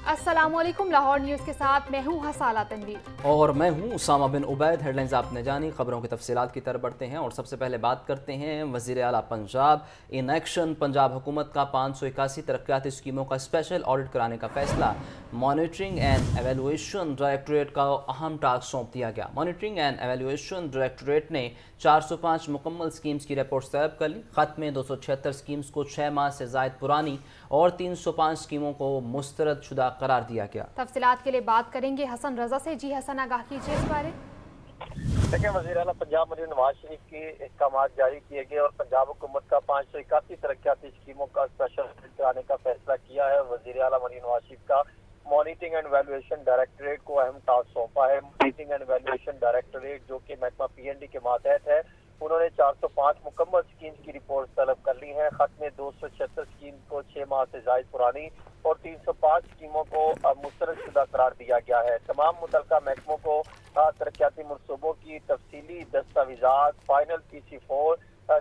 अस्सलाम वालेकुम। लाहौर न्यूज़ के साथ मैं हूँ हसाला तनवीर और मैं हूँ उसामा बिन उबैद। हेडलाइंस आपने जानी, खबरों की तफसीलात की तरफ बढ़ते हैं और सबसे पहले बात करते हैं वज़ीर आला पंजाब इन एक्शन। पंजाब हुकूमत का 581 तरक्याती स्कीमों का स्पेशल ऑडिट कराने का फैसला। मॉनिटरिंग एंड एवेलुएशन डायरेक्टरेट का अहम टास्क सौंप दिया गया। मॉनिटरिंग एंड एवेलुएशन डायरेक्टरेट ने 405 मुकम्मल स्कीम्स की रिपोर्ट तलब कर ली। ख़त में 276 स्कीम्स को 6 माह से ज़ायद पुरानी और 305 स्कीमों को मुस्तरद शुदा करार दिया गया। तफसीलात के लिए बात करेंगे हसन रजा से। जी हसन, आगाह कीजिए इस बारे। देखिए, वज़ीर आला पंजाब मरीम नवाज शरीफ के अहकाम जारी किए गए और पंजाब हुकूमत का 581 तरक्याती स्कीमों का स्पेशल ऑडिट कराने का फैसला किया है। वज़ीर आला मरीम नवाज शरीफ का मॉनिटरिंग एंड वैल्यूएशन डायरेक्टरेट को अहम टास्क सौंपा है। मॉनिटरिंग एंड वैल्यूएशन डायरेक्टरेट जो कि महकमा PND के मातहत है, उन्होंने 405 मुकम्मल स्कीम्स की रिपोर्ट तलब कर ली है। खत में 276 स्कीम को 6 माह से जायद पुरानी और 305 स्कीमों को मुस्तरद शुदा करार दिया गया है। तमाम मुतलका महकमों को तरक्याती मनसूबों की तफसीली दस्तावेजात, फाइनल PC4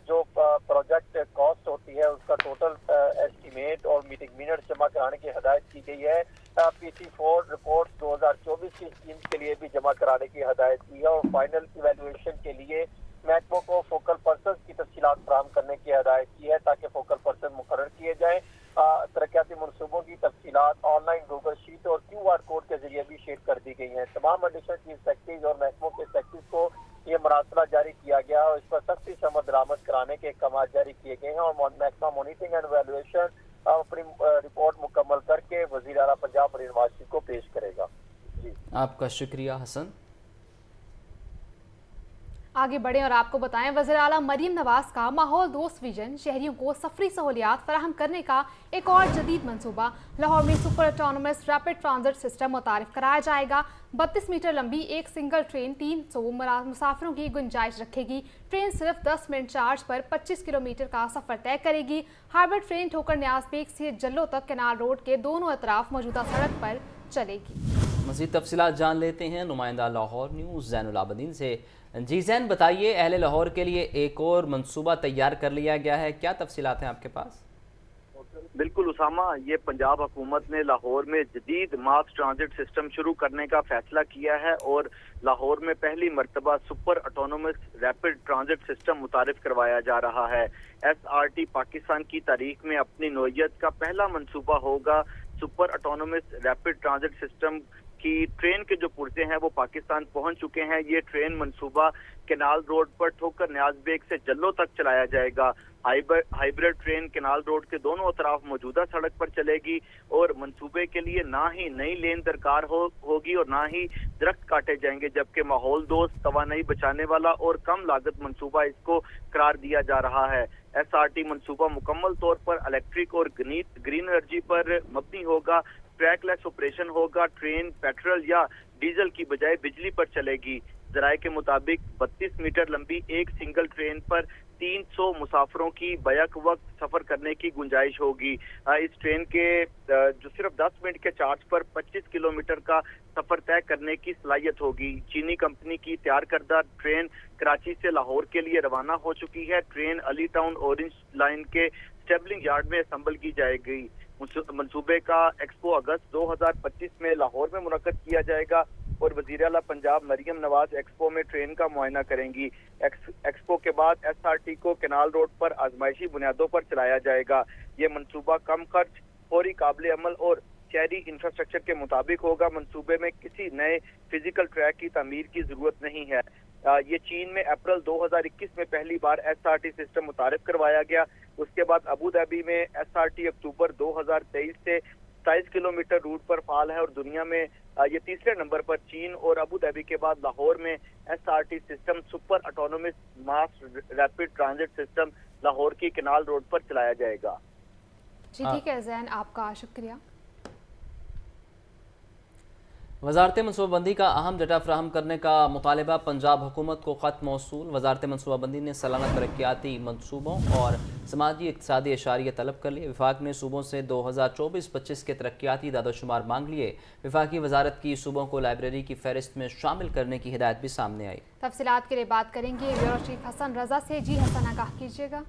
जो प्रोजेक्ट कॉस्ट होती है उसका टोटल एस्टीमेट और मीटिंग मिनट जमा कराने की हदायत की गई है। PC4 रिपोर्ट 2024 की स्कीम्स के लिए भी जमा कराने की हदायत की है और फाइनल इवेल्युएशन के लिए महकमों को फोकल पर्सन की तफसीलात फराहम करने की हदायत की है ताकि फोकल पर्सन मुकर्रर किए जाएं। तरक्याती मनसूबों की तफसीलात ऑनलाइन गूगल शीट और QR कोड के जरिए भी शेयर कर दी गई हैं। तमाम एडिशनल चीफ सेक्रेटरीज और महकमों के सेक्रेटरीज को ये मरासला जारी किया गया और इस पर सख्ती से अमल दरामद कराने के अहकाम जारी किए गए हैं और महकमा मॉनिटरिंग एंड वैल्यूएशन अपनी रिपोर्ट मुकम्मल करके वज़ीर आला पंजाब मरीम नवाज शरीफ को पेश करेगा। जी, आपका शुक्रिया हसन। आगे बढ़ें और आपको बताएं, वज़ीर आला मरीम नवाज का माहौल दोस्त विजन शहरियों को सफरी सहूलियात फराहम करने का एक और जदीद मनसूबा। लाहौर में super autonomous rapid transit system मुतारिफ कराया जाएगा। 32 मीटर लंबी एक सिंगल ट्रेन 300 मुसाफिरों की गुंजाइश रखेगी। ट्रेन सिर्फ 10 मिनट चार्ज पर 25 किलोमीटर का सफर तय करेगी। हाइब्रिड ट्रेन ठोकर न्याज बेग से जल्लो तक कैनाल रोड के दोनों अतराफ मौजूदा सड़क पर चलेगी। मज़ीद तफसीलात जान लेते हैं नुमाइंदा लाहौर न्यूज़ ज़ैनुल आबदीन से। जी ज़ैन, बताइए, अहले लाहौर के लिए एक और मंसूबा तैयार कर लिया गया है, क्या तफसीलात हैं आपके पास? बिल्कुल उसामा, ये पंजाब हुकूमत ने लाहौर में जदीद मास ट्रांजिट सिस्टम शुरू करने का फैसला किया है और लाहौर में पहली मरतबा super autonomous rapid transit system मुतारिफ करवाया जा रहा है। SRT पाकिस्तान की तारीख में अपनी नौइयत का पहला मंसूबा होगा। Super autonomous rapid transit system की ट्रेन के जो पुर्जे हैं वो पाकिस्तान पहुंच चुके हैं। ये ट्रेन मंसूबा कैनाल रोड पर ठोकर न्याज बेग से जल्लो तक चलाया जाएगा। हाइब्रिड ट्रेन कैनाल रोड के दोनों अतराफ मौजूदा सड़क पर चलेगी और मंसूबे के लिए ना ही नई लेन दरकार होगी और ना ही दरख्त काटे जाएंगे, जबकि माहौल दोस्त, तवानाई बचाने वाला और कम लागत मंसूबा इसको करार दिया जा रहा है। SRT मंसूबा मुकम्मल तौर पर इलेक्ट्रिक और ग्रीन एनर्जी पर मबनी होगा। ट्रैकलेस ऑपरेशन होगा। ट्रेन पेट्रोल या डीजल की बजाय बिजली पर चलेगी। जराये के मुताबिक 32 मीटर लंबी एक सिंगल ट्रेन पर 300 मुसाफिरों की बैक वक्त सफर करने की गुंजाइश होगी। इस ट्रेन के जो सिर्फ 10 मिनट के चार्ज पर 25 किलोमीटर का सफर तय करने की सलाहियत होगी। चीनी कंपनी की तैयार करदा ट्रेन कराची से लाहौर के लिए रवाना हो चुकी है। Train Ali town orange line के स्टेबलिंग यार्ड में असम्बल की जाएगी। मंसूबे का एक्सपो अगस्त 2025 में लाहौर में मुनक्कद किया जाएगा और वज़ीर आला पंजाब मरीम नवाज एक्सपो में ट्रेन का मुआयना करेंगी। एक्सपो के बाद SRT को कैनाल रोड पर आजमाइशी बुनियादों पर चलाया जाएगा। ये मंसूबा कम खर्च, फौरी काबिल अमल और शहरी इंफ्रास्ट्रक्चर के मुताबिक होगा। मंसूबे में किसी नए फिजिकल ट्रैक की तामीर की जरूरत नहीं है। ये चीन में अप्रैल 2021 में पहली बार SRT सिस्टम मुतारिफ करवाया गया। उसके बाद अबू धाबी में SRT अक्टूबर 2023 से 27 किलोमीटर रूट पर फाल है और दुनिया में ये तीसरे नंबर पर चीन और अबू धाबी के बाद लाहौर में SRT system super autonomous mass rapid transit system Lahore की कैनाल रोड पर चलाया जाएगा। जी ठीक है ज़ैन, आपका शुक्रिया। वजारत मनसूबाबंदी का अहम डाटा फ्राहम करने का मुतालबा। पंजाब हुकूमत को ख़त मौसूल। वजारत मनसूबाबंदी ने सालाना तरक्याती मनसूबों और समाजी इक़्तिसादी इशारिया तलब कर लिए। वफाक ने सूबों से 2024-25 के तरक्याती दादोशुमार मांग लिए। वफाकी वजारत की सूबों को लाइब्रेरी की फहरिस्त में शामिल करने की हिदायत भी सामने आई। तफसीलात के लिए बात करेंगे ब्यूरो चीफ हसन रजा से। जी हसन, आगाह कीजिएगा।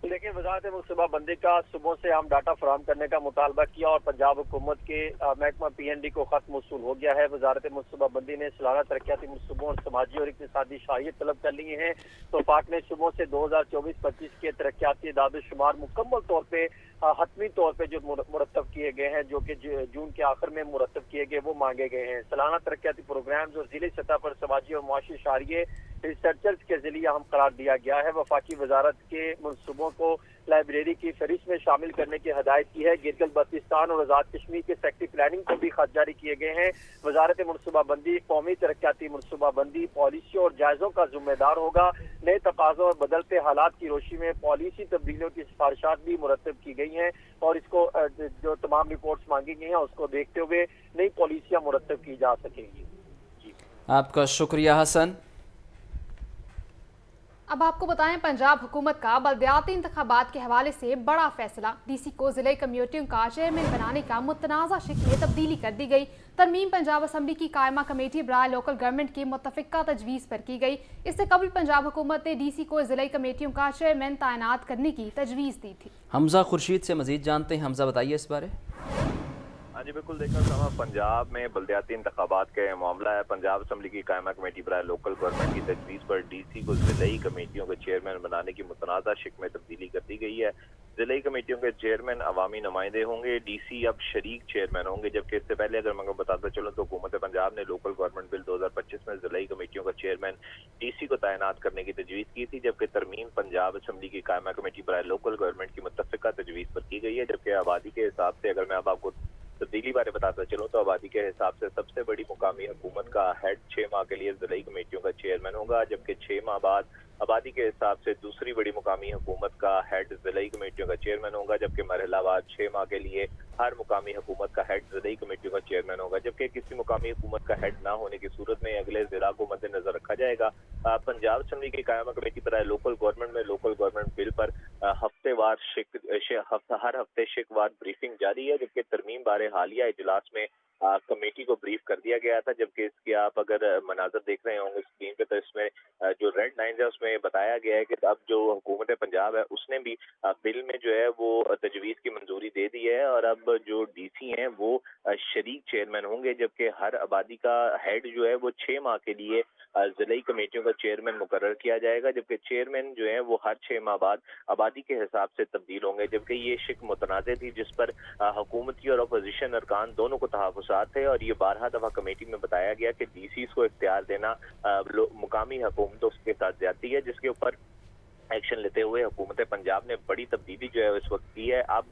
देखिए, वजारत मनसूबा बंदी का सुबह से हम डाटा फराहम करने का मुतालबा किया और पंजाब हुकूमत के महकमा PND को खत मौसूल हो गया है। वजारत मनसूबा बंदी ने सालाना तरक्याती मनसूबों और समाजी और इक़्तिसादी शाहियत तलब कर ली हैं। तो पाक ने सुबह से 2024-25 के तरक्याती इदाद-ओ-शुमार मुकम्मल तौर पे हतमी तौर पे जो मुरतब किए गए हैं, जो कि जून के आखिर में मुरतब किए गए, वो मांगे गए हैं। सालाना तरक्याती प्रोग्राम जो जिले सतह पर समाजी और मुआशी शारिये रिसर्चर्स के जरिए हम करार दिया गया है। वफाकी वजारत के मनसूबों को लाइब्रेरी की फहरिस्त में शामिल करने की हदायत की है। गिलगित बल्तिस्तान और आज़ाद कश्मीर के सेक्टरी प्लानिंग को भी खत जारी किए गए हैं। वजारत मनसूबा बंदी कौमी तरक्याती मनसूबा बंदी पॉलिसियों और जायज़ों का जिम्मेदार होगा। नए तकाज़ों और बदलते हालात की रोशनी में पॉलिसी तब्दीलियों की सिफारिशात भी मुरतब की गई हैं और इसको जो तमाम रिपोर्ट्स मांगी गई हैं उसको देखते हुए नई पॉलिसियाँ मुरतब की जा सकेंगी। आपका शुक्रिया हसन। अब आपको बताएं, पंजाब हुकूमत का बल्दियाती इंतखाबात के हवाले से बड़ा फैसला। DC को ज़िले कमेटियों का चेयरमैन बनाने का मुतनाज़ा शिक में तब्दीली कर दी गई। तरमीम पंजाब असम्बली की कायमा कमेटी बराए लोकल गवर्नमेंट की मुतफ़िक़ा तजवीज़ पर की गई। इससे कबल पंजाब हुकूमत ने DC को ज़िले कमेटियों का चेयरमैन तैनात करने की तजवीज़ दी थी। हमजा खुर्शीद से मज़ीद जानते हैं। हमजा, बताइए इस बारे। हाँ जी, बिल्कुल। देखा सामा, पंजाब में बल्दियाती इंतखाबात का मामला है। पंजाब असम्बली की कायमा कमेटी बराए लोकल गवर्नमेंट की तजवीज़ पर DC को ज़िलाई कमेटियों के चेयरमैन बनाने की मुतनाज़ा शिक में तब्दीली कर दी गई है। ज़िलाई कमेटियों के चेयरमैन अवामी नुमाइंदे होंगे। DC अब शरीक चेयरमैन होंगे, जबकि इससे पहले अगर मैं बताता चलूँ तो हुकूमत पंजाब ने लोकल गवर्नमेंट बिल 2025 में ज़िलाई कमेटियों का चेयरमैन DC को तैनात करने की तजवीज़ की थी, जबकि तरमीम पंजाब असम्बली की कायमा कमेटी बराए लोकल गवर्नमेंट की मुतफ़िक़ा तजवीज़ पर की गई है। जबकि आबादी के हिसाब से अगर मैं अब आपको तब्दीली बारे बताता चलूँ तो आबादी के हिसाब से सबसे बड़ी मुकामी हुकूमत का हेड 6 माह के लिए ज़िलाई कमेटियों का चेयरमैन होगा, जबकि 6 माह बाद आबादी के हिसाब से दूसरी बड़ी मुकामी हुकूमत का हेड ज़िलाई कमेटियों का चेयरमैन होगा, जबकि मरहलावार 6 माह के लिए हर मुकामी हुकूमत का हेड ज़िलाई कमेटियों का चेयरमैन होगा। जबकि किसी मुकामी हुकूमत का हेड ना होने की सूरत में अगले ज़िला को मद्देनजर रखा जाएगा। पंजाब असम्बली की कायमा कमेटी पर लोकल गवर्नमेंट में लोकल गवर्नमेंट बिल पर हर हफ्ते शिकवार ब्रीफिंग जारी है, जबकि तरमीम बारे हालिया इजलास में कमेटी को ब्रीफ कर दिया गया था। जबकि इसके आप अगर मनाजर देख रहे होंगे स्क्रीन पे, तो इसमें जो रेड लाइन है उसमें बताया गया है कि अब जो हुकूमत पंजाब है उसने भी बिल में जो है वो तजवीज़ की मंजूरी दे दी है और अब जो DC हैं वो शरीक चेयरमैन होंगे, जबकि हर आबादी का हेड जो है वो 6 माह के लिए ज़िलाई कमेटियों का चेयरमैन मुकर्रर किया जाएगा, जबकि चेयरमैन जो है वो हर 6 माह बाद आबादी के हिसाब से तब्दील होंगे। जबकि ये शिक मुतनाज़े थी जिस पर हुकूमती और अपोजिशन अरकान दोनों को तहफ़्फ़ुज़ात थे और ये 12 दफ़ा कमेटी में बताया गया कि DCs को इख्तियार देना मुकामी हुकूमतों के साथ ज़्यादती है, जिसके ऊपर एक्शन लेते हुए हुकूमत पंजाब ने बड़ी तब्दीली जो है इस वक्त की है। अब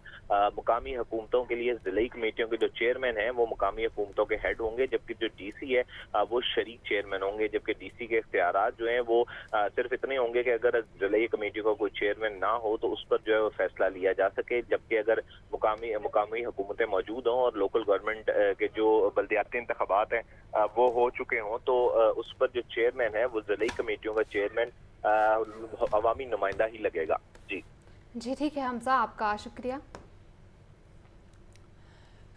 मुकामी हुकूमतों के लिए ज़िलाई कमेटियों के जो चेयरमैन हैं वो मुकामी हुकूमतों के हेड होंगे, जबकि जो DC है वो शरीक चेयरमैन होंगे। जबकि DC के इख्तियारात जो हैं वो सिर्फ इतने होंगे कि अगर ज़िलाई कमेटी का कोई चेयरमैन ना हो तो उस पर जो है वो फैसला लिया जा सके, जबकि अगर मुकामी हुकूमतें मौजूद हों और लोकल गवर्नमेंट के जो बल्दियाती इंतखाबात हैं वो हो चुके हों तो उस पर जो चेयरमैन है वो ज़िलाई कमेटियों का चेयरमैन अवामी नुमाइंदा ही लगेगा। जी ठीक है हमजा, आपका शुक्रिया।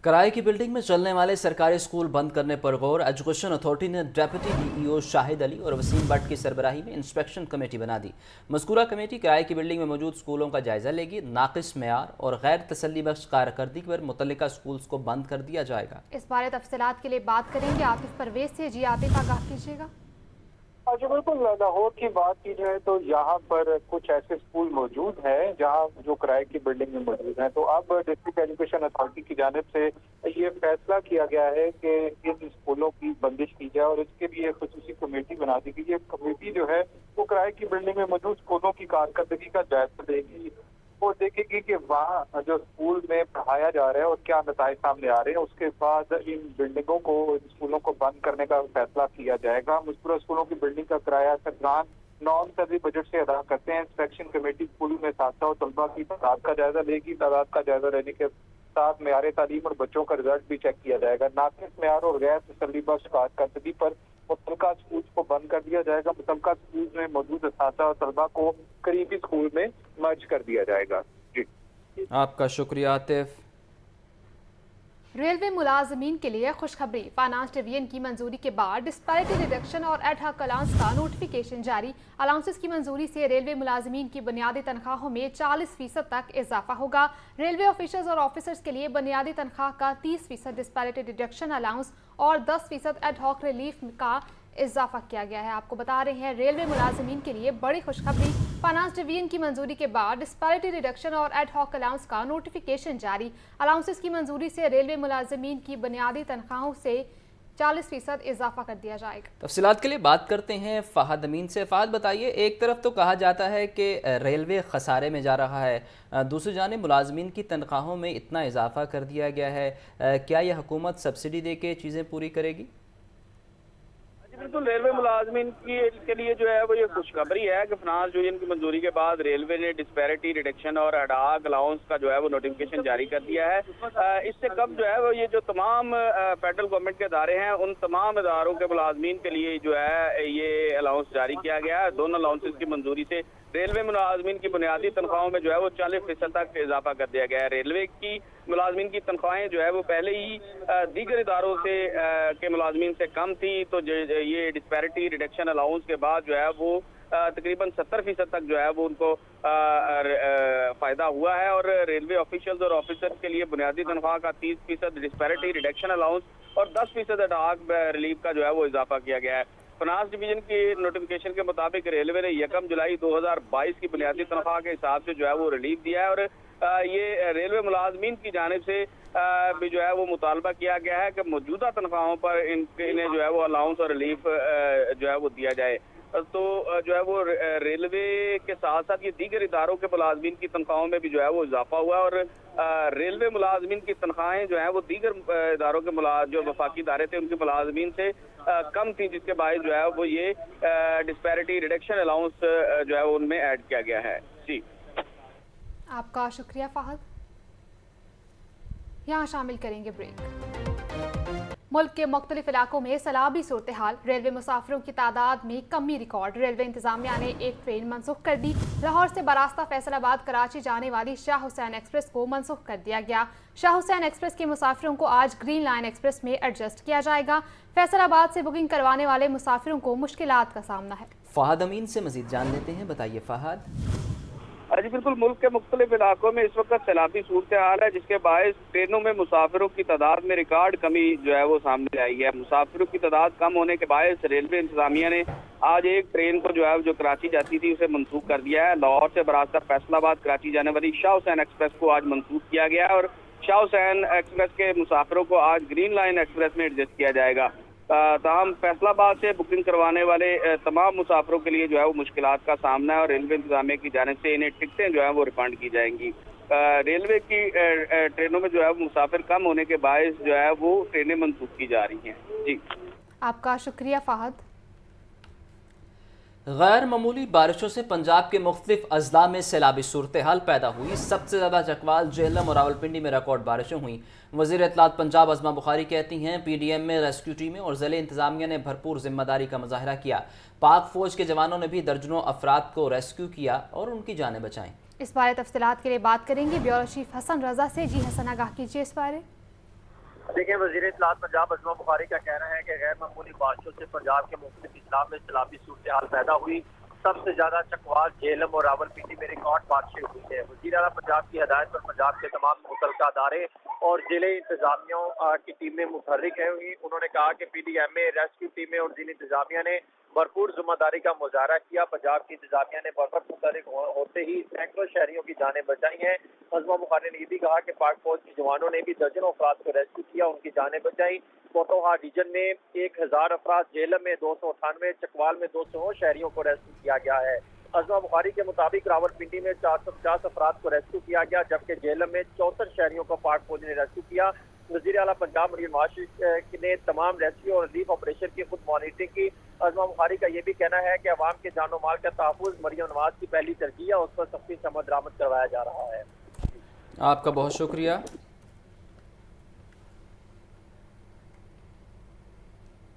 कराए की बिल्डिंग में चलने वाले सरकारी स्कूल बंद करने पर गौर। एजुकेशन अथॉरिटी ने डेप्यूटी DEO शाहिद अली और वसीम भट्ट की सरबराही में इंस्पेक्शन कमेटी बना दी। मज़कूरा कमेटी कराए की बिल्डिंग में मौजूद स्कूलों का जायजा लेगी। नाक़िस मेयार और गैर तसल्ली बख्श कारकर्दगी पर मुतल्लिका स्कूल्स को बंद कर दिया जाएगा। इस बारे तफसीलात के लिए बात करेंगे आतिफ परवेज से। जी आतिफ, आगाह कीजिएगा। जी बिल्कुल, लाहौर की बात की जाए तो यहाँ पर कुछ ऐसे स्कूल मौजूद हैं जहाँ जो किराए की बिल्डिंग में मौजूद हैं। तो अब डिस्ट्रिक्ट एजुकेशन अथॉरिटी की जानिब से ये फैसला किया गया है कि इन स्कूलों की बंदिश की जाए और इसके लिए एक खुसूसी कमेटी बना दी गई है। कमेटी जो है वो किराए की बिल्डिंग में मौजूद स्कूलों की कारकर्दगी का जायजा लेगी और देखेगी कि वहाँ जो स्कूल में पढ़ाया जा रहा है और क्या नताइज सामने आ रहे हैं। उसके बाद इन बिल्डिंगों को, स्कूलों को बंद करने का फैसला किया जाएगा। मज़कूरा स्कूलों की बिल्डिंग का किराया सरकार नॉन सैलरी बजट से अदा करते हैं। इंस्पेक्शन कमेटी स्कूल में साथियों और तलबा की तादाद का जायजा लेगी। तादाद का जायजा लेने के साथ मेयार तालीम और बच्चों का रिजल्ट भी चेक किया जाएगा। नाक़िस मेयार और गैर तसल्ली बख्श कारकर्दगी पर मुतल्लिका स्कूल को बंद कर दिया जाएगा। मुतल्लिका स्कूल में मौजूद असातिज़ा और तलबा को करीबी स्कूल में मर्ज कर दिया जाएगा। जी, आपका शुक्रिया आतिफ। रेलवे मुलाजमीन के लिए खुशखबरी। फाइनेंस डिवीजन की मंजूरी के बाद डिस्पैरिटी रिडक्शन और एड हॉक अलाउंस का नोटिफिकेशन जारी। अलाउंसेस की मंजूरी से रेलवे मुलाजमीन की बुनियादी तनख्वाहों में 40% तक इजाफा होगा। रेलवे ऑफिसर्स और ऑफिसर्स के लिए बुनियादी तनख्वाह का 30% डिस्पैरिटी रिडक्शन अलाउंस और 10% एड हॉक रिलीफ का इजाफा किया गया है। आपको बता रहे हैं रेलवे मुलाजमीन के लिए बड़ी खुशखबरी। फाइनेंस डिवीजन की मंजूरी के बाद डिस्पैरिटी रिडक्शन और एड हॉक अलाउंस का नोटिफिकेशन जारी। अलाउंसेस की मंजूरी से रेलवे मुलाजमीन की बुनियादी तनख्वाहों से 40% इजाफा कर दिया जाएगा। तफसीलात के लिए बात करते हैं फ़हद अमीन से। फ़हद बताइए, एक तरफ तो कहा जाता है कि रेलवे खसारे में जा रहा है, दूसरी जानिब मुलाजमीन की तनख्वाहों में इतना इजाफा कर दिया गया है, क्या यह हुकूमत सब्सिडी दे के चीज़ें पूरी करेगी? बिल्कुल, रेलवे मुलाजमीन के लिए जो है वो ये खुशखबरी है कि फाइनेंस डिवीजन की मंजूरी के बाद रेलवे ने डिस्पैरिटी रिडक्शन और एड हॉक अलाउंस का जो है वो नोटिफिकेशन जारी कर दिया है। इससे कब जो है वो ये जो तमाम फेडरल गवर्नमेंट के इदारे हैं उन तमाम इदारों के मुलाजमीन के लिए जो है ये अलाउंस जारी किया गया है। दोनों अलाउंसेस की मंजूरी से रेलवे मुलाजमीन की बुनियादी तनख्वाहों में जो है वो 40% तक इजाफा कर दिया गया है। रेलवे की मुलाजमीन की तनख्वाहें जो है वो पहले ही दीगर इदारों से के मुलाजमीन से कम थी, तो ये डिस्पैरिटी रिडक्शन अलाउंस के बाद जो है वो तकरीबन 70% तक जो है वो उनको फायदा हुआ है। और रेलवे ऑफिशियल्स और ऑफिसर्स के लिए बुनियादी तनख्वाह का 30% डिस्पैरिटी रिडक्शन अलाउंस और 10% एड हॉक रिलीफ का जो है वो इजाफा किया गया है। फाइनेंस डिवीजन की नोटिफिकेशन के मुताबिक रेलवे ने 1 जुलाई 2022 की बुनियादी तनख्वाह के हिसाब से जो है वो रिलीफ दिया है। और ये रेलवे मुलाजमीन की जानिब से भी जो है वो मुतालबा किया गया है कि मौजूदा तनख्वाहों पर इन्हें जो है वो अलाउंस और रिलीफ जो है वो दिया जाए। तो जो है वो रेलवे के साथ साथ ये दीगर इदारों के मुलाजमीन की तनख्वाहों में भी जो है वो इजाफा हुआ। और रेलवे मुलाजमीन की तनख्वाहें जो है वो दीगर इदारों के जो वफाकी इदारे थे उनके मुलाजमीन से कम थी, जिसके बायस जो है वो ये डिस्पैरिटी रिडक्शन अलाउंस जो है वो उनमें ऐड किया गया है। जी, आपका शुक्रिया फ़हद। यहाँ शामिल करेंगे ब्रेक। मुल्क के मुख्तलिफ इलाकों में सैलाबी सूरत हाल, रेलवे मुसाफिरों की तादाद में कमी रिकॉर्ड। रेलवे इंतजामिया ने एक ट्रेन मनसूख कर दी। लाहौर से बरास्ता फैसलाबाद कराची जाने वाली शाह हुसैन एक्सप्रेस को मनसूख कर दिया गया। शाह हुसैन एक्सप्रेस के मुसाफिरों को आज ग्रीन लाइन एक्सप्रेस में एडजस्ट किया जाएगा। फैसलाबाद से बुकिंग करवाने वाले मुसाफिरों को मुश्किलात का सामना है। फ़हद अमीन से मजीद जान लेते हैं, बताइए फ़हद। जी बिल्कुल, मुल्क के मुख्तलिफ इलाकों में इस वक्त सैलाबी सूरत हाल है, जिसके बायस ट्रेनों में मुसाफिरों की तादाद में रिकॉर्ड कमी जो है वो सामने आई है। मुसाफिरों की तादाद कम होने के बायस रेलवे इंतजामिया ने आज एक ट्रेन को जो है जो कराची जाती थी उसे मनसूख कर दिया है। लाहौर से बरास्ता फैसलाबाद कराची जाने वाली शाह हुसैन एक्सप्रेस को आज मनसूख किया गया है और शाह हुसैन एक्सप्रेस के मुसाफिरों को आज ग्रीन लाइन एक्सप्रेस में एडजस्ट किया जाएगा। ताहम फैसलाबाद से बुकिंग करवाने वाले तमाम मुसाफिरों के लिए जो है वो मुश्किलात का सामना है और रेलवे इंतजामिया की जानिब से इन्हें टिकटें जो है वो रिफंड की जाएंगी। रेलवे की ट्रेनों में जो है मुसाफिर कम होने के बायस जो है वो ट्रेनें मनसूख की जा रही हैं। जी, आपका शुक्रिया फ़हद। गैर मामूली बारिशों से पंजाब के मुख्तलिफ अजला में सैलाबी सूरत हाल पैदा हुई। सबसे ज़्यादा चकवाल, जेहलम और रावलपिंडी में रिकॉर्ड बारिशें हुई। वज़ीर इत्तलात पंजाब अज़मा बुखारी कहती हैं PDM में रेस्क्यू टीमें और ज़िले इंतज़ामिया ने भरपूर जिम्मेदारी का मुजाहरा किया। पाक फ़ौज के जवानों ने भी दर्जनों अफराद को रेस्क्यू किया और उनकी जानें बचाएं। इस बारे तफसीलात के लिए बात करेंगे ब्यूरो चीफ हसन रजा से। जी हसन, आगाह कीजिए इस बारे। देखिए, वज़ीर इत्तलात पंजाब अज़मा बुखारी का कहना है कि गैर मामूली बारिशों से पंजाब के मुख्तलिफ इजला में सैलाबी सूरत हाल पैदा हुई। सबसे ज्यादा चकवाल, झेलम और रावलपिंडी में रिकॉर्ड बारिशें हुई है। वज़ीर आला पंजाब की हदायत पर पंजाब के तमाम मुतल्लिका अदारे और जिले इंतजामिया की टीमें मुतहर्रिक है हुई। उन्होंने कहा कि PDM में रेस्क्यू टीमें और जिले इंतजामिया ने भरपूर जिम्मेदारी का मुजाहरा किया। पंजाब की इंतजामिया ने बरवक्त मुतहर्रिक होते ही सैकड़ों शहरियों की जानें बचाई हैं। अज़मा बुखारी ने ये भी कहा कि पाक फौज के जवानों ने भी दर्जनों अफराद को रेस्क्यू किया, उनकी जानें बचाई। कोतोहा रीजन में 1000 अफराद, झेलम में 298, चकवाल में 200 शहरियों को रेस्क्यू किया गया है। अज़मा बुखारी के मुताबिक रावलपिंडी में 450 अफराद को रेस्क्यू किया गया, जबकि झेलम में 64 शहरियों को पाक फौज ने रेस्क्यू किया। वज़ीर आला पंजाब मरीम नवाज शरीफ ने तमाम रेस्क्यू और रिलीफ ऑपरेशन की खुद मॉनिटरिंग की। अज़मा बुखारी का ये भी कहना है कि अवाम के जान माल का तहफ़्फ़ुज़ मरीम नवाज की पहली तरजीह है, उस पर सख्ती से अमल दरामद करवाया जा रहा है। आपका बहुत शुक्रिया।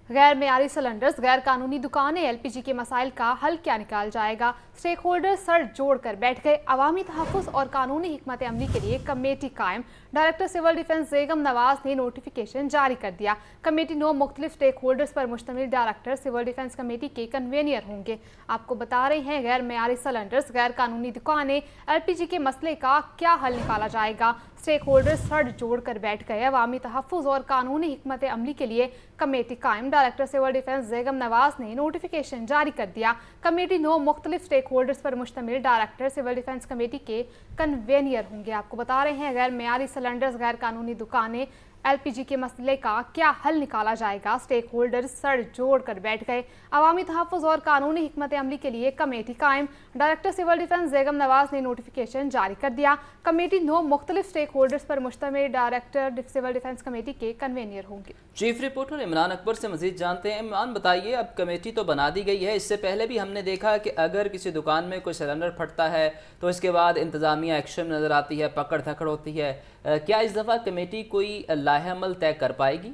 गैर मेयारी सिलेंडर्स, गैर कानूनी दुकानें, एलपीजी के मसाइल का हल क्या निकाल जाएगा? स्टेक होल्डर सर जोड़ कर बैठ गए। अवामी तहफ़्फ़ुज़ और कानूनी हिकमत अमली के लिए कमेटी कायम। डायरेक्टर सिविल डिफेंस बेगम नवाज ने नोटिफिकेशन जारी कर दिया। कमेटी 9 मुख्तलिफ स्टेक होल्डर्स पर मुश्तमिल डायरेक्टर सिविल डिफेंस कमेटी के कन्वेनियर होंगे। आपको बता रहे हैं, गैर मेयारी सिलेंडर्स, गैर कानूनी दुकानें, एलपीजी के मसले का क्या हल निकाला जाएगा? स्टेक होल्डर्स सर जोड़ कर बैठ गए। अवामी तहफ़्फ़ुज़ और कानूनी हिकमत अमली के लिए कमेटी कायम। डायरेक्टर सिविल डिफेंस बेगम नवाज ने नोटिफिकेशन जारी कर दिया। कमेटी 9 मुख्तलिफ स्टेक होल्डर्स पर मुश्तमिल डायरेक्टर सिविल डिफेंस कमेटी के कन्वेनियर होंगे। आपको बता रहे हैं, गैर मेयारी सिलेंडर्स, गैर कानूनी दुकानें, एलपीजी के मसले का क्या हल निकाला जाएगा? स्टेक होल्डर्स सर जोड़ कर बैठ गए। अवामी तहफ़्फ़ुज़ और कानूनी हिकमत अमली के लिए कमेटी कायम। डायरेक्टर सिविल डिफेंस बेगम नवाज ने नोटिफिकेशन जारी कर दिया। कमेटी 9 मुख्तलिफ स्टेक होल्डर्स पर मुश्तमिल डायरेक्टर सिविल डिफेंस कमेटी के कन्वेनियर होंगे। चीफ रिपोर्टर इमरान अकबर से मजीद जानते हैं। इमरान, बताइए, अब कमेटी तो बना दी गई है, इससे पहले भी हमने देखा कि अगर किसी दुकान में कोई सिलेंडर फटता है तो इसके बाद इंतज़ामिया एक्शन नज़र आती है, पकड़ धकड़ होती है। क्या इस दफ़ा कमेटी कोई लाहेअमल तय कर पाएगी?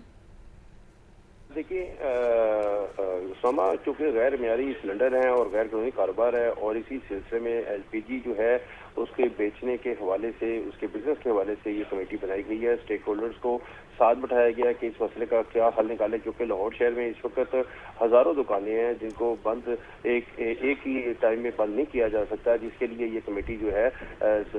देखिए उसामा, चूँकि गैर मेयारी सिलेंडर हैं और गैर कानूनी कारोबार है, और इसी सिलसिले में एलपीजी जो है उसके बेचने के हवाले से, उसके बिजनेस के हवाले से ये कमेटी बनाई गई है। स्टेक होल्डर्स को साथ बैठाया गया कि इस मसले का क्या हल निकाले, क्योंकि लाहौर शहर में इस वक्त हज़ारों दुकानें हैं जिनको बंद एक ही टाइम में बंद नहीं किया जा सकता, जिसके लिए ये कमेटी जो है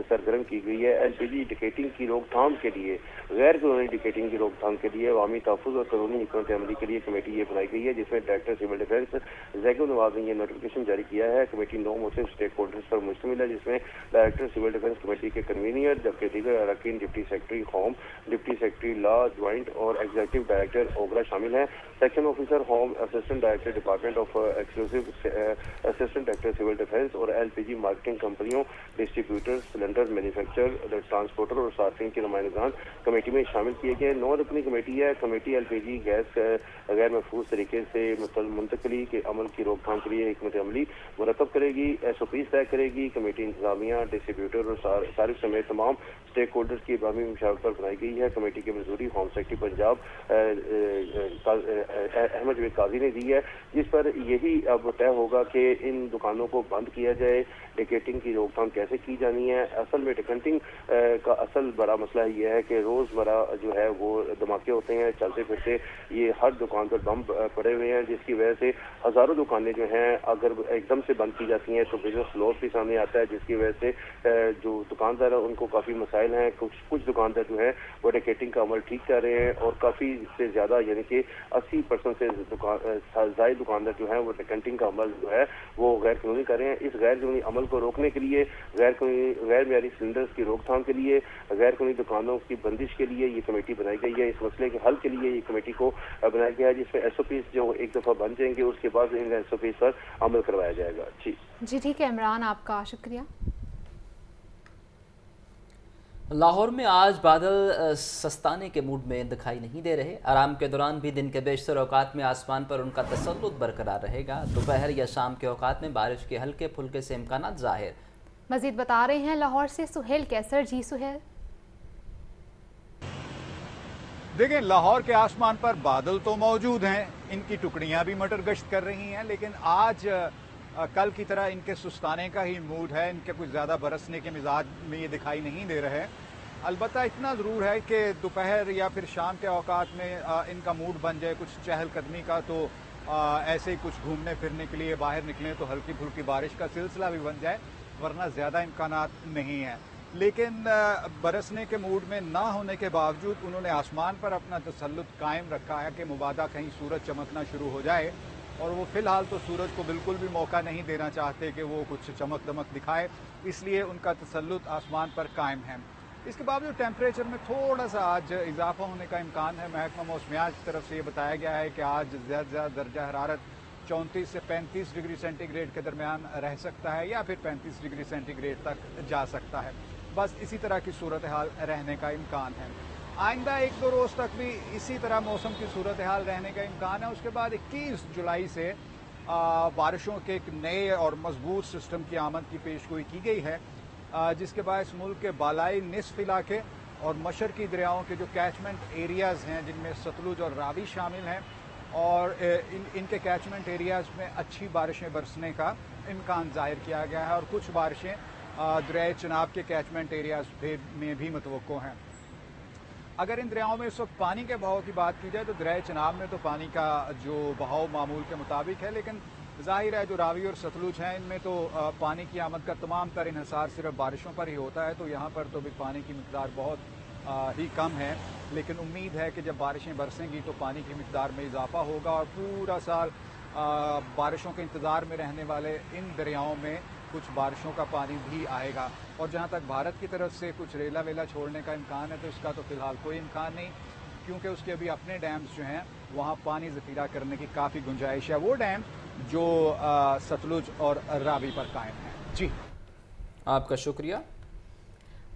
सरगर्म की गई है। एलपीजी डिकेटिंग की रोकथाम के लिए, गैर कानूनी डिकेटिंग की रोकथाम के लिए अवामी तहफ़्फ़ुज़ और कानूनी हिकमत अमली के लिए कमेटी ये बनाई गई है, जिसमें डायरेक्टर सिविल डिफेंस बेगम नवाज ने ये नोटिफिकेशन जारी किया है। कमेटी 9 मुख्तलिफ स्टेक होल्डर्स पर मुश्तमिल है, जिसमें डायरेक्टर सिविल डिफेंस कमेटी के कन्वीनियर, जबकि दीगर अरकान deputy secretary home, deputy secretary law, joint और एग्जीक्यूटिव डायरेक्टर ओगरा शामिल हैं। Section officer home, assistant director department of exclusive assistant director civil defence और एलपीजी मार्केटिंग कंपनियों, डिस्ट्रीब्यूटर, सिलेंडर मैन्युफैक्चरर, ट्रांसपोर्टर और सार्फिन के नुमाइंदगान कमेटी में शामिल किए गए। 9 रुकनी कमेटी है। कमेटी एलपीजी गैस गैर महफूज तरीके से मुंतकली के अमल की रोकथाम के लिए हिकमत अमली मुरतब करेगी, एसओपी तय करेगी। कमेटी इंतजामिया, डिस्ट्रीब्यूटर और सारिफ समेत तमाम स्टेक होल्डर्स की बामी मुशावरत पर बनाई गई है। कमेटी की मंजूरी होम सेक्रेटरी पंजाब अहमद जवेद काजी ने दी है, जिस पर यही अब तय होगा कि इन दुकानों को बंद किया जाए, डिकेटिंग की रोकथाम कैसे की जानी है। असल में डिकेटिंग का असल बड़ा मसला यह है कि रोज़मर्रा जो है वो धमाके होते हैं, चलते फिरते ये हर दुकान पर बम पड़े हुए हैं, जिसकी वजह से हज़ारों दुकानें जो हैं अगर एकदम से बंद की जाती हैं तो बिजनेस लॉस भी सामने आता है, जिसकी वजह से जो दुकानदार हैं उनको काफ़ी मसाइल हैं। कुछ दुकानदार जो हैं वो डिकेटिंग का अमल ठीक कर रहे हैं, और काफ़ी से ज़्यादा यानी कि 80% से ज़ायद दुकानदार जो हैं वो डिकेटिंग का अमल जो है वो गैर कानूनी कर रहे हैं। इस गैर कानूनी अमल को रोकने के लिए, गैर मेयारी सिलेंडर्स की रोकथाम के लिए, गैर कानूनी दुकानों की बंदिश के लिए ये कमेटी बनाई गई है। इस मसले के हल के लिए ये कमेटी को बनाया गया है, जिसमें एसओपीज जो एक दफ़ा बन जाएंगे उसके बाद इन एसओपीज पर अमल करवाया जाएगा। जी ठीक है इमरान, आपका शुक्रिया। लाहौर में आज बादल सस्ताने के मूड में दिखाई नहीं दे रहे। आराम के दौरान भी दिन के बेशतर औकात में आसमान पर उनका तसल्लुत बरकरार रहेगा। दोपहर या शाम के औकात में बारिश के हल्के फुल्के से इम्कानात जाहिर। मजीद बता रहे हैं लाहौर से सुहेल कैसर। जी सुहेल। देखें, लाहौर के आसमान पर बादल तो मौजूद हैं, इनकी टुकड़ियां भी मटर गश्त कर रही हैं, लेकिन आज कल की तरह इनके सुस्ताने का ही मूड है। इनके कुछ ज़्यादा बरसने के मिजाज में ये दिखाई नहीं दे रहे। अलबत्ता इतना ज़रूर है कि दोपहर या फिर शाम के औकात में इनका मूड बन जाए कुछ चहलकदमी का, तो ऐसे ही कुछ घूमने फिरने के लिए बाहर निकलें तो हल्की फुल्की बारिश का सिलसिला भी बन जाए, वरना ज़्यादा इम्कानात नहीं है। लेकिन बरसने के मूड में ना होने के बावजूद उन्होंने आसमान पर अपना तसल्लुत कायम रखा है कि मुबादा कहीं सूरज चमकना शुरू हो जाए, और वो फ़िलहाल तो सूरज को बिल्कुल भी मौका नहीं देना चाहते कि वो कुछ चमक दमक दिखाए, इसलिए उनका तसल्लुत आसमान पर कायम है। इसके बावजूद टेम्परेचर में थोड़ा सा आज इजाफा होने का इम्कान है। महकमा मौसमियात की तरफ से ये बताया गया है कि आज ज़्यादा दर्जा हरारत 34 से 35 डिग्री सेंटीग्रेड के दरमियान रह सकता है, या फिर 35 डिग्री सेंटीग्रेड तक जा सकता है। बस इसी तरह की सूरत हाल रहने का इम्कान है। आइंदा 1-2 रोज़ तक भी इसी तरह मौसम की सूरत हाल रहने का इम्कान है। उसके बाद 21 जुलाई से बारिशों के एक नए और मजबूत सिस्टम की आमद की पेशगोई की गई है, जिसके बायस मुल्क के बालाई निसफ इलाके और मशरकी दरियाओं के जो कैचमेंट एरियाज़ हैं, जिनमें सतलुज और रावी शामिल हैं, और इनके कैचमेंट एरियाज़ में अच्छी बारिशें बरसने का इम्कान ज़ाहिर किया गया है और कुछ बारिशें दरियाए चिनाब के कैचमेंट एरियाज़ में भी मुतवक्को हैं। अगर इन दरियाओं में इस वक्त पानी के बहाव की बात की जाए तो दरियाए चिनाब में तो पानी का जो बहाव मामूल के मुताबिक है, लेकिन ज़ाहिर है जो रावी और सतलुज हैं इनमें तो पानी की आमद का तमाम तर इन्हिसार सिर्फ बारिशों पर ही होता है, तो यहाँ पर तो भी पानी की मिकदार बहुत ही कम है। लेकिन उम्मीद है कि जब बारिशें बरसेंगी तो पानी की मिकदार में इजाफा होगा और पूरा साल बारिशों के इंतज़ार में रहने वाले इन दरियाओं में कुछ बारिशों का पानी भी आएगा। और जहाँ तक भारत की तरफ से कुछ रेला वेला छोड़ने का इम्कान है तो इसका तो फ़िलहाल कोई इम्कान नहीं, क्योंकि उसके अभी अपने डैम्स जो हैं वहाँ पानी ज़ख़ीरा करने की काफ़ी गुंजाइश है, वो डैम जो सतलुज और रावी पर कायम है। जी आपका शुक्रिया।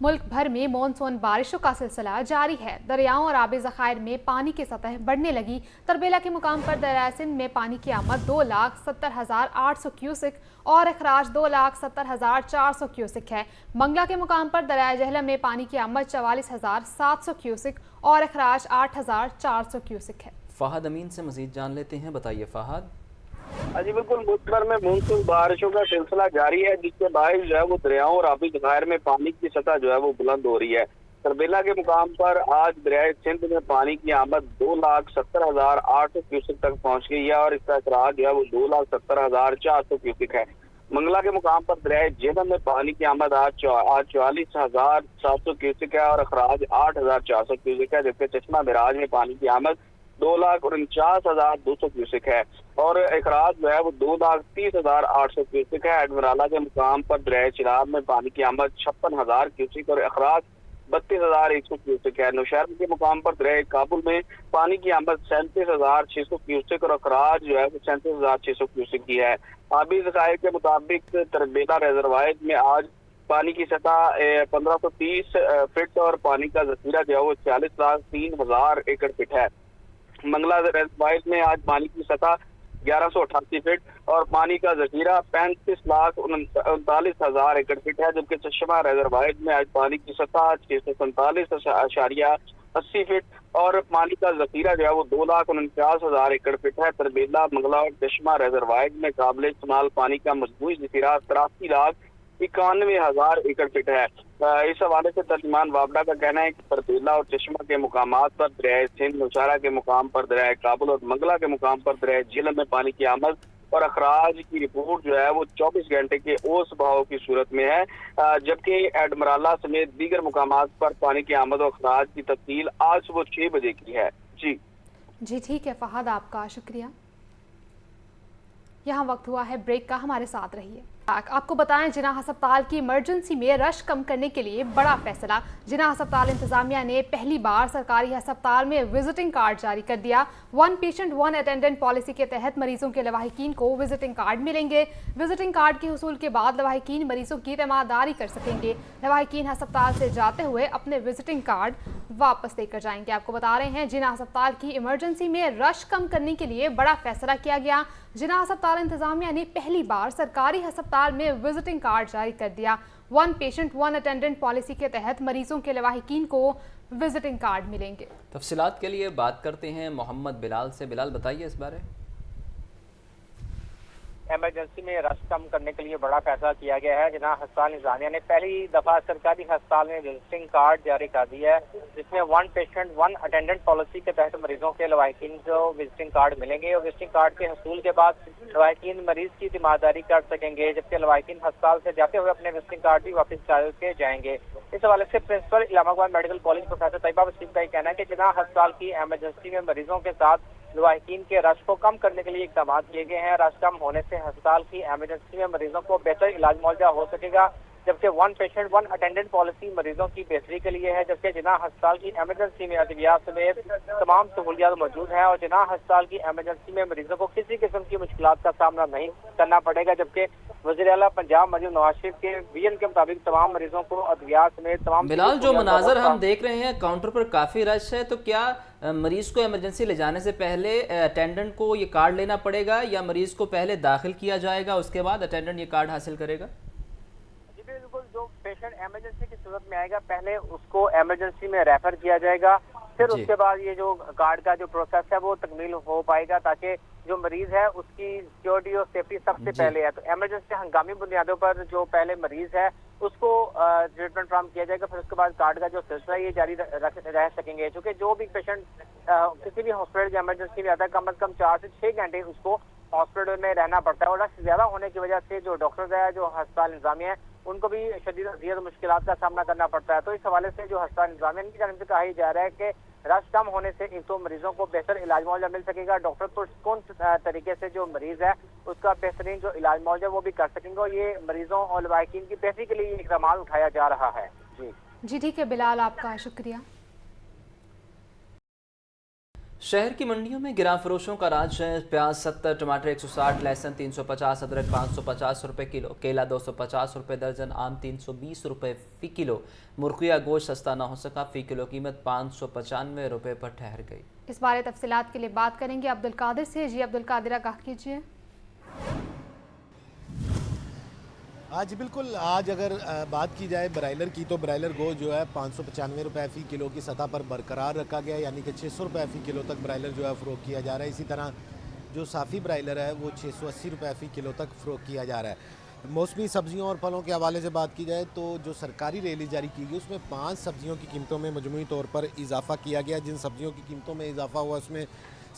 मुल्क भर में मानसून बारिशों का सिलसिला जारी है। दरियाओं और आबी ज़खायर में पानी की सतह बढ़ने लगी। तरबेला के मुकाम पर दरिया सिंध में पानी की आमद 2,70,800 क्यूसिक और अखराज 2,70,400 क्यूसिक है। मंगला के मुकाम पर दरिया जहलम में पानी की आमद 44,700 क्यूसिक और अखराज 8,400 क्यूसिक है। फ़हद अमीन से मज़ीद जान लेते हैं, बताइए फ़हद। जी बिल्कुल, मुल्क भर में मानसून बारिशों का सिलसिला जारी है, जिसके बायस जो है वो दरियाओं और आबी ज़खायर में पानी की सतह जो है वो बुलंद हो रही है। तरबेला के मुकाम पर आज दरियाए सिंध में पानी की आमद 2,70,800 क्यूसिक तक पहुंच गई है और इसका अखराज जो है वो 2,70,400 क्यूसिक है। मंगला के मुकाम पर दरियाए झेलम में पानी की आमद आज 44,700 क्यूसिक है और अखराज 8,400 क्यूसिक है, जबकि चश्मा मिराज में पानी की आमद 2,49,200 क्यूसिक है और अखराज जो है वो 2,30,800 क्यूसिक है। एडमराला के मुकाम पर दरियाए चिनाब में पानी की आमद 56,000 क्यूसिक और अखराज 32,100 क्यूसिक है। नौशहर के मुकाम पर दरियाए काबुल में पानी की आमद 37,600 क्यूसिक और अखराज जो है वो 37,600 क्यूसिक की है। आबी ज़खायर के मुताबिक तरबेला रिजर्वायर में आज पानी की सतह 1530 फीट और पानी का जखीरा जो है वो 40,03,000 एकड़ फीट है। मंगला रिजर्वायर में आज पानी की सतह 1188 फीट और पानी का जखीरा 35,39,000 एकड़ फीट है, जबकि चश्मा रिजर्वायर में आज पानी की सतह 647.80 फीट और पानी का जखीरा जो है वो 2,49,000 एकड़ फीट है। तरबेला, मंगला और चश्मा रिजर्वायर में काबिल इस्तेमाल पानी का मजमूई जखीरा 83,91,000 एकड़ फीट है। इस हवाले से तर्जुमान वाबडा का कहना है कि तरबेला और चश्मा के मुकामात पर दरियाए सिंध, नौशहरा के मुकाम पर दरियाए काबुल और मंगला के मुकाम पर दरियाए झेलम में पानी की आमद और अखराज की रिपोर्ट जो है वो 24 घंटे के ओस बहाव की सूरत में है, जबकि एडमराला समेत दीगर मुकामात पर पानी की आमद और अखराज की तफसील आज सुबह 6 बजे की है। जी ठीक है फहद, आपका शुक्रिया। यहाँ वक्त हुआ है ब्रेक का, हमारे साथ रहिए। आपको बताएं, जिनाह अस्पताल की इमरजेंसी में रश कम करने के लिए बड़ा फैसला। जिनाह अस्पताल इंतजामिया ने पहली बार सरकारी अस्पताल में विजिटिंग कार्ड जारी कर दिया। 1 पेशेंट 1 अटेंडेंट पॉलिसी के तहत मरीजों के लवाहिकीन को विजिटिंग कार्ड मिलेंगे। विजिटिंग कार्ड के हुसूल के बाद लवाहिकीन मरीजों की तीमारदारी कर सकेंगे। लवाहिकीन अस्पताल से जाते हुए अपने विजिटिंग कार्ड वापस लेकर जाएंगे। आपको बता रहे हैं, जिनाह अस्पताल की इमरजेंसी में रश कम करने के लिए बड़ा फैसला किया गया। जिनाह अस्पताल इंतजामिया ने पहली बार सरकारी अस्पताल में विजिटिंग कार्ड जारी कर दिया। 1 पेशेंट 1 अटेंडेंट पॉलिसी के तहत मरीजों के लवाहिकीन को विजिटिंग कार्ड मिलेंगे। तफसीलात के लिए बात करते हैं मोहम्मद बिलाल से। बिलाल, बताइए इस बारे। इमरजेंसी में रश कम करने के लिए बड़ा फैसला किया गया है। जिनाह अस्पताल इंतजामिया ने पहली दफा सरकारी अस्पताल में विजिटिंग कार्ड जारी कर दिया है, जिसमें 1 पेशेंट 1 अटेंडेंट पॉलिसी के तहत मरीजों के लवाहिकीन को विजिटिंग कार्ड मिलेंगे और विजिटिंग कार्ड के हसूल के बाद लवाहिकीन मरीज की तीमारदारी कर सकेंगे, जबकि लवाहिकीन अस्पताल से जाते हुए अपने विजिटिंग कार्ड भी वापस करके जाएंगे। इस हवाले से principal Allahabad medical college professor Tayyaba Waseem का कहना है कि जिनाह अस्पताल की इमरजेंसी में मरीजों के साथ लवाहिकीन के रश को कम करने के लिए इकदाम किए गए हैं। रश कम होने से अस्पताल की इमरजेंसी में मरीजों को बेहतर इलाज मुआवजा हो सकेगा, जबकि 1 पेशेंट 1 अटेंडेंट पॉलिसी मरीजों की बेहतरी के लिए है, जबकि जिनाह अस्पताल की इमरजेंसी में अद्वियात समेत तमाम सहूलियात मौजूद हैं और जिनाह अस्पताल की इमरजेंसी में मरीजों को किसी किस्म की मुश्किलात का सामना नहीं करना पड़ेगा, जबकि वज़ीर आला पंजाब मरीम नवाज शरीफ के विजन के मुताबिक तमाम मरीजों को अद्वियात समेत तमाम। बिलाल, जो मनाजर हम देख रहे हैं, काउंटर पर काफ़ी रश है, तो क्या मरीज को इमरजेंसी ले जाने से पहले अटेंडेंट को ये कार्ड लेना पड़ेगा या मरीज को पहले दाखिल किया जाएगा, उसके बाद अटेंडेंट ये कार्ड हासिल करेगा? जी बिल्कुल, जो पेशेंट इमरजेंसी की सूरत में आएगा पहले उसको इमरजेंसी में रेफर किया जाएगा پھر جی۔ اس کے بعد یہ جو کارڈ کا جو پروسیس ہے وہ تکمیل ہو پائے گا، تاکہ جو مریض ہے اس کی سیکیورٹی اور سیفٹی سب سے جی۔ پہلے ہے. تو ایمرجنسی ہنگامی بنیادوں پر جو پہلے مریض ہے اس کو ٹریٹمنٹ فراہم کیا جائے گا، پھر اس کے بعد کارڈ کا جو سلسلہ ہے یہ جاری رہ سکیں گے. چونکہ جو بھی پیشنٹ کسی بھی ہاسپٹل یا ایمرجنسی میں آتا ہے کم از کم 4 سے 6 گھنٹے اس کو ہاسپٹل میں رہنا پڑتا ہے، اور رش زیادہ ہونے کی وجہ سے جو ڈاکٹرز ہے، جو ہسپتال انتظامیہ ہے، ان کو بھی شدید اذیت و مشکلات کا سامنا کرنا پڑتا ہے. تو اس حوالے سے جو ہسپتال انتظامیہ کی جانب سے کہا جا رہا ہے کہ رش کم ہونے سے ایک تو مریضوں کو بہتر علاج معاوضہ مل سکے گا، ڈاکٹر کون طریقے سے جو مریض ہے اس کا بہترین جو علاج معاوضہ وہ بھی کر سکیں گے، اور یہ مریضوں اور لواحقین کی بہتری کے لیے یہ اقدامات اٹھایا جا رہا ہے. جی ٹھیک ہے بلال، آپ کا شکریہ. شہر کی منڈیوں میں گراں فروشوں کا راج ہے. پیاز 70، ٹماٹر 160، لہسن 350، ادرک 550 روپے کلو، کیلا 250 روپے درجن، آم 320 روپے فی کلو. مرغیا گوشت سستا نہ ہو سکا، فی کلو قیمت 595 روپے پر ٹھہر گئی. اس بارے تفصیلات کے لیے بات کریں گے عبدالقادر سے. جی عبدالقادر، آگاہ کیجیے. جی بالکل، آج اگر بات کی جائے برائلر کی تو برائلر گوشت جو ہے 595 روپے فی کلو کی سطح پر برقرار رکھا گیا، یعنی کہ 600 روپے فی کلو تک برائلر جو ہے فروخت کیا جا رہا ہے. اسی طرح جو صافی برائلر ہے وہ 680 روپے فی کلو تک فروخت کیا جا رہا ہے. موسمی سبزیوں اور پھلوں کے حوالے سے بات کی جائے تو جو سرکاری ریلیز جاری کی گئی اس میں 5 سبزیوں کی قیمتوں میں مجموعی طور پر اضافہ کیا گیا. جن سبزیوں کی قیمتوں میں اضافہ ہوا اس میں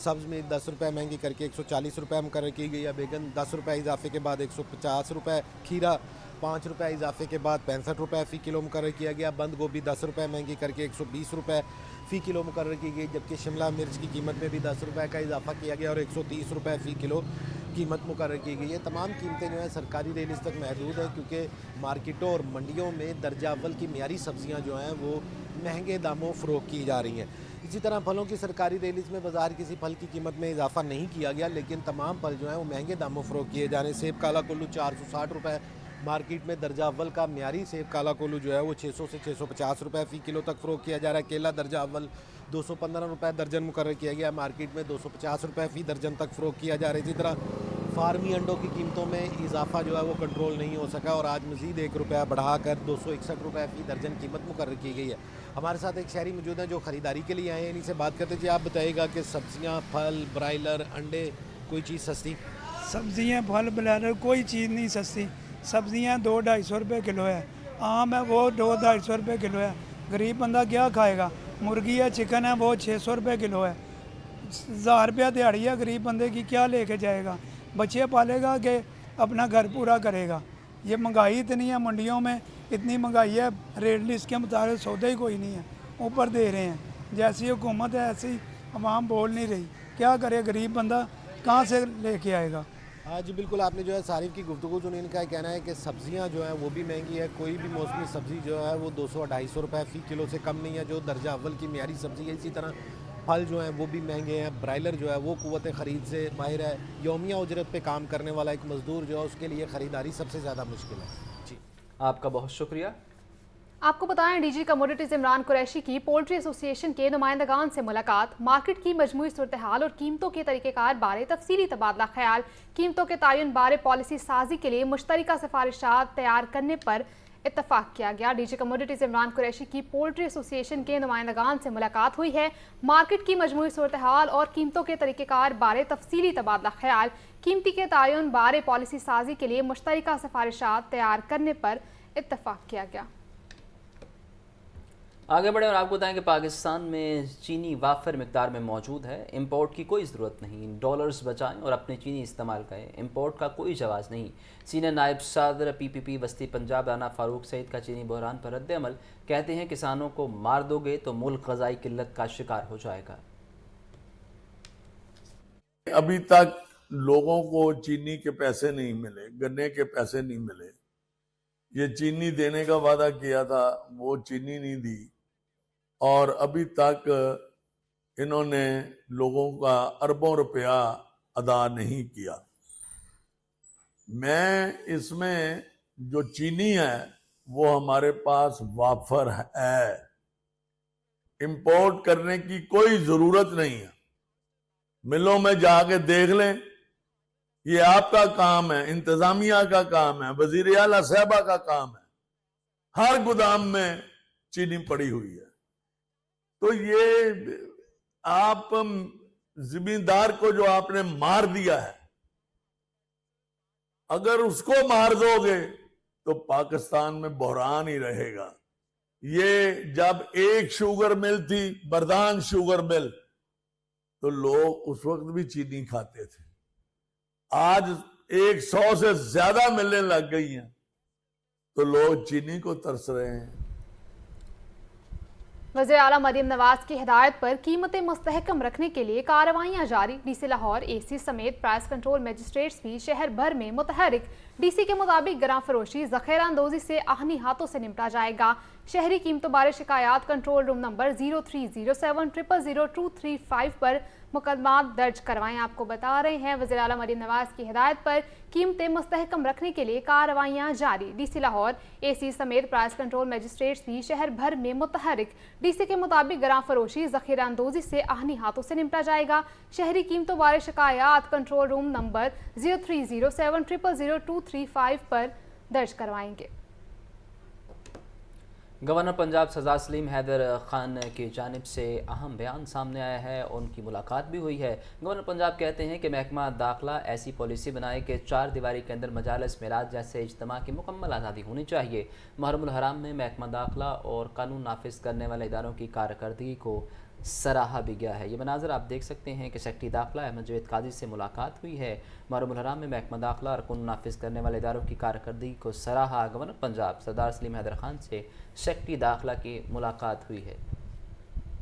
سبز میں 10 روپے مہنگی کر کے 140 روپے مقرر کی گئی ہے، بیگن 10 روپے اضافے کے بعد 150 روپے، کھیرا 5 روپے اضافے کے بعد 65 روپے فی کلو مقرر کیا گیا، بند گوبھی 10 روپے مہنگی کر کے 120 روپے فی کلو مقرر کی گئی، جبکہ شملہ مرچ کی قیمت میں بھی 10 روپے کا اضافہ کیا گیا اور 130 روپے فی کلو قیمت مقرر کی گئی ہے. تمام قیمتیں جو ہیں سرکاری ریلیز تک محدود ہیں، کیونکہ مارکیٹوں اور منڈیوں میں درجہ اول کی معیاری سبزیاں جو ہیں وہ مہنگے داموں فروخت کی جا رہی ہیں. اسی طرح پھلوں کی سرکاری ریلیز میں بازار کسی پھل کی قیمت میں اضافہ نہیں کیا گیا، لیکن تمام پھل جو ہیں وہ مہنگے داموں فروخت کیے جا رہے ہیں. سیب کالا کلو 460 روپے مارکیٹ میں درجہ اول کا معیاری سیب کالا کلو جو ہے وہ 600 سے 650 روپے فی کلو تک فروخت کیا جا رہا ہے. کیلا درجہ اول 215 روپے درجن مقرر کیا گیا، مارکیٹ میں 250 روپے فی درجن تک فروخت کیا جا رہا ہے. اسی طرح فارمی انڈوں کی قیمتوں میں اضافہ جو ہے وہ کنٹرول نہیں ہو سکا اور آج مزید 1 روپیہ بڑھا کر 261 روپے فی درجن قیمت مقرر کی گئی ہے. ہمارے ساتھ ایک شہری موجود ہیں جو خریداری کے لیے آئے ہیں، انہیں سے بات کرتے تھے. آپ بتائیے گا کہ سبزیاں، پھل، برائلر، انڈے، کوئی چیز سستی؟ سبزیاں، پھل، برائلر کوئی چیز نہیں سستی. سبزیاں 200-250 روپے کلو ہے، آم ہے وہ 200-250 روپے کلو ہے. غریب بندہ کیا کھائے گا؟ مرغی ہے، چکن ہے وہ 600 روپے کلو ہے. 1000 روپیہ دیہڑی ہے، غریب بندے کی کیا لے کے جائے گا؟ بچے پالے گا کہ اپنا گھر پورا کرے گا؟ یہ مہنگائی اتنی ہے، منڈیوں میں اتنی مہنگائی ہے، ریٹ لسٹ کے مطابق سودا ہی کوئی نہیں ہے، اوپر دے رہے ہیں. جیسی حکومت ہے ایسی عوام بول نہیں رہی، کیا کرے غریب بندہ؟ کہاں سے لے کے آئے گا؟ جی بالکل، آپ نے جو ہے صارف کی گفتگو سنی، ان کا کہنا ہے کہ سبزیاں جو ہیں وہ بھی مہنگی ہے. کوئی بھی موسمی سبزی جو ہے وہ 200-250 روپے فی کلو سے کم نہیں ہے جو درجہ اول کی معیاری سبزی ہے. اسی طرح پھل جو ہیں وہ بھی مہنگے ہیں. برائلر جو ہے وہ قوت خرید سے ماہر ہے. یومیہ اجرت پہ کام کرنے والا ایک مزدور جو ہے اس کے لیے خریداری سب سے زیادہ مشکل ہے. جی آپ کا بہت شکریہ. آپ کو بتائیں D G commodities Imran Qureshi کی پولٹری ایسوسی ایشن کے نمائندگان سے ملاقات. مارکیٹ کی مجموعی صورتحال اور قیمتوں کے طریقہ کار بارے تفصیلی تبادلہ خیال. قیمتوں کے تعین بارے پالیسی سازی کے لیے مشترکہ سفارشات تیار کرنے پر اتفاق کیا گیا. D G commodities Imran Qureshi کی پولٹری ایسوسی ایشن کے نمائندگان سے ملاقات ہوئی ہے. مارکیٹ کی مجموعی صورتحال اور قیمتوں کے طریقہ کار بارے تفصیلی تبادلہ خیال. قیمتی کے تعین بارے پالیسی سازی کے لیے مشترکہ سفارشات تیار کرنے پر اتفاق کیا گیا. آگے بڑھیں اور آپ کو بتائیں کہ پاکستان میں چینی وافر مقدار میں موجود ہے. امپورٹ کی کوئی ضرورت نہیں، ڈالرز بچائیں اور اپنے چینی استعمال کریں. امپورٹ کا کوئی جواز نہیں. سینئر نائب صدر پی پی پی وسطی پنجاب رانا فاروق سعید کا چینی بحران پر رد عمل. کہتے ہیں کسانوں کو مار دو گے تو ملک غذائی قلت کا شکار ہو جائے گا. ابھی تک لوگوں کو چینی کے پیسے نہیں ملے، گنے کے پیسے نہیں ملے. یہ چینی دینے کا وعدہ کیا تھا، وہ چینی نہیں دی، اور ابھی تک انہوں نے لوگوں کا اربوں روپیہ ادا نہیں کیا. میں اس میں جو چینی ہے وہ ہمارے پاس وافر ہے، امپورٹ کرنے کی کوئی ضرورت نہیں ہے. ملوں میں جا کے دیکھ لیں، یہ آپ کا کام ہے، انتظامیہ کا کام ہے، وزیر اعلیٰ صاحبہ کا کام ہے. ہر گودام میں چینی پڑی ہوئی ہے. تو یہ آپ زمیندار کو جو آپ نے مار دیا ہے، اگر اس کو مار دو گے تو پاکستان میں بحران ہی رہے گا۔ یہ جب ایک شوگر مل تھی، بردان شوگر مل، تو لوگ اس وقت بھی چینی کھاتے تھے۔ آج 100 سے زیادہ ملنے لگ گئی ہیں تو لوگ چینی کو ترس رہے ہیں۔ وزیر اعلیٰ مریم نواز کی ہدایت پر قیمتیں مستحکم رکھنے کے لیے کارروائیاں جاری۔ ڈی سی لاہور، اے سی سمیت پرائس کنٹرول مجسٹریٹس بھی شہر بھر میں متحرک۔ ڈی سی کے مطابق گراں فروشی ذخیرہ اندوزی سے آہنی ہاتھوں سے نمٹا جائے گا۔ شہری قیمتوں بارے شکایات کنٹرول روم نمبر 0307000235 پر مقدمات درج کروائیں۔ آپ کو بتا رہے ہیں وزیر اعلیٰ مریم نواز کی ہدایت پر قیمتیں مستحکم رکھنے کے لیے کارروائیاں جاری۔ ڈی سی لاہور، اے سی سمیت پرائس کنٹرول مجسٹریٹس بھی شہر بھر میں متحرک۔ ڈی سی کے مطابق گراں فروشی ذخیرہ اندوزی سے آہنی ہاتھوں سے نمٹا جائے گا۔ شہری قیمتوں بارے شکایات کنٹرول روم نمبر 0307000235 پر درج کروائیں گے۔ گورنر پنجاب سردار سلیم حیدر خان کی جانب سے اہم بیان سامنے آیا ہے، ان کی ملاقات بھی ہوئی ہے۔ گورنر پنجاب کہتے ہیں کہ محکمہ داخلہ ایسی پالیسی بنائے کہ 4 دیواری کے اندر مجالس میلاد جیسے اجتماع کی مکمل آزادی ہونی چاہیے۔ محرم الحرام میں محکمہ داخلہ اور قانون نافذ کرنے والے اداروں کی کارکردگی کو سراہا بھی گیا ہے۔ یہ مناظر آپ دیکھ سکتے ہیں کہ سیکرٹری داخلہ احمد جاوید قاضی سے ملاقات ہوئی ہے۔ محرم الحرام میں محکمہ داخلہ اور قانون نافذ کرنے والے اداروں کی کارکردگی کو سراہا۔ گورنر پنجاب سردار سلیم حیدر خان سے سیکرٹری داخلہ کی ملاقات ہوئی ہے۔